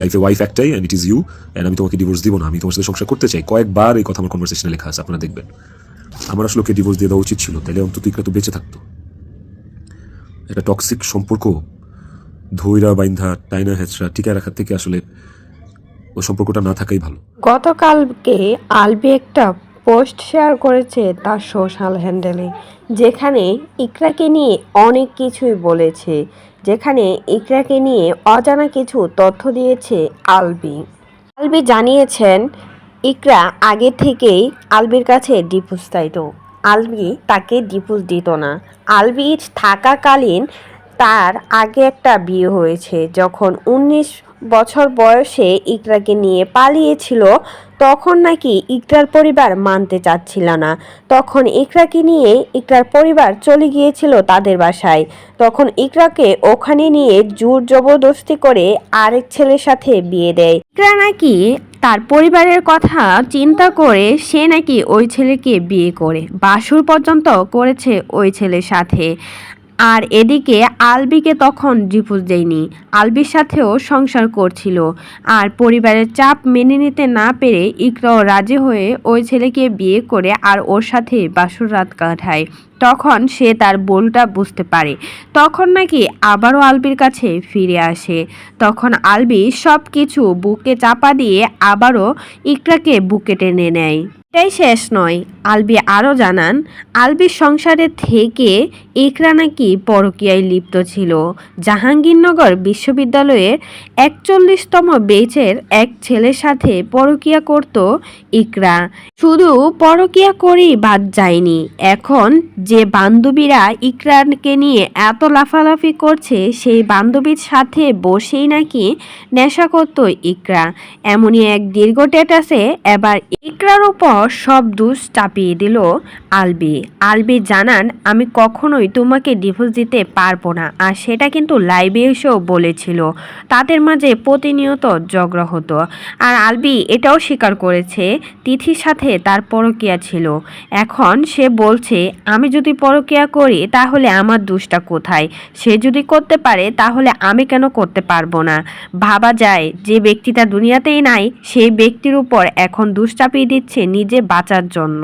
লাইফে ওয়াইফ একটাই and it is you, and আমি তোমাকে ডিভোর্স দিব না, আমি তোমার সাথে সংসার করতে চাই। কয়েকবার এই কথা আমার কনভারসেশনে লেখা আছে, আপনারা দেখবেন। আমার আসলে ওকে ডিভোর্স দিয়ে দেওয়া উচিত ছিল, তাহলে অন্তত ইকরা তো বেঁচে থাকতো। একটা টক্সিক সম্পর্ক ধৈরা বাইন্ধা টাইনা হেঁচড়া টিকায় রাখার থেকে আসলে ওই সম্পর্কটা না থাকাই ভালো। গতকালকে আলবি একটা পোস্ট শেয়ার করেছে তার সোশ্যাল হ্যান্ডেলে, যেখানে ইকরাকে নিয়ে অনেক কিছুই বলেছে, যেখানে ইকরাকে নিয়ে অজানা কিছু তথ্য দিয়েছে আলবি। আলবি জানিয়েছেন ইকরা আগে থেকেই আলবির কাছে ডিভোর্স চাইতো, আলবি তাকে ডিভোর্স দিত না। আলবি থাকাকালীন তার আগে একটা বিয়ে হয়েছে, যখন 19 বছর বয়সে ইকরাকে নিয়ে পালিয়েছিল, তখন নাকি ইকরার পরিবার মানতে চাচ্ছিল না। তখন ইকরাকে নিয়ে ইকরার পরিবার চলে গিয়েছিল তাদের বাসায়। তখন ইকরাকে ওখানে নিয়ে জোর জবরদস্তি করে আরেক ছেলের সাথে বিয়ে দেয়। ইকরা নাকি তার পরিবারের কথা চিন্তা করে সে নাকি ওই ছেলেকে বিয়ে করে বাসর পর্যন্ত করেছে ওই ছেলের সাথে। আর এদিকে আলবিকে তখন ডিভোর্স দেয়নি, আলবির সাথেও সংসার করছিল। আর পরিবারের চাপ মেনে নিতে না পেরে ইকরাও রাজি হয়ে ওই ছেলেকে বিয়ে করে আর ওর সাথে বাসর রাত কাটায়। তখন সে তার ভুলটা বুঝতে পারে, তখন নাকি আবারও আলবির কাছে ফিরে আসে। তখন আলবি সব কিছু বুকে চাপা দিয়ে আবারও ইকরাকে বুকে টেনে নেয়। এটাই শেষ নয়, আলবি আরও জানান আলবির সংসারে থেকে ইকরা নাকি পরকীয়ায় লিপ্ত ছিল। জাহাঙ্গীরনগর বিশ্ববিদ্যালয়ের 41তম বেচের এক ছেলের সাথে পরকীয়া করত ইকরা। শুধু পরকীয়া করেই বাদ যায়নি, এখন যে বান্ধবীরা ইকরাকে নিয়ে এত লাফালাফি করছে সেই বান্ধবীর সাথে বসেই নাকি নেশা করত ইকরা। এমনই এক দীর্ঘ স্ট্যাটাসে এবার ইকরার উপর সব দোষ চাপিয়ে দিল আলবি। আলবি জানান আমি কখনোই তোমাকে ডিভোর্স দিতে পারবো না, আর সেটা কিন্তু লাইভে এসেও বলেছিল। তাদের মাঝে প্রতিনিয়ত ঝগড়া হতো। আর আলবি এটাও স্বীকার করেছে তিথির সাথে তার পরকীয়া ছিল। এখন সে বলছে আমি যদি পরকীয়া করি তাহলে আমার দোষটা কোথায়? সে যদি করতে পারে তাহলে আমি কেন করতে পারবো না? ভাবা যায় যে ব্যক্তিটা দুনিয়াতেই নাই সেই ব্যক্তির উপর এখন দোষ চাপিয়ে দিচ্ছে নিজে বাঁচার জন্য।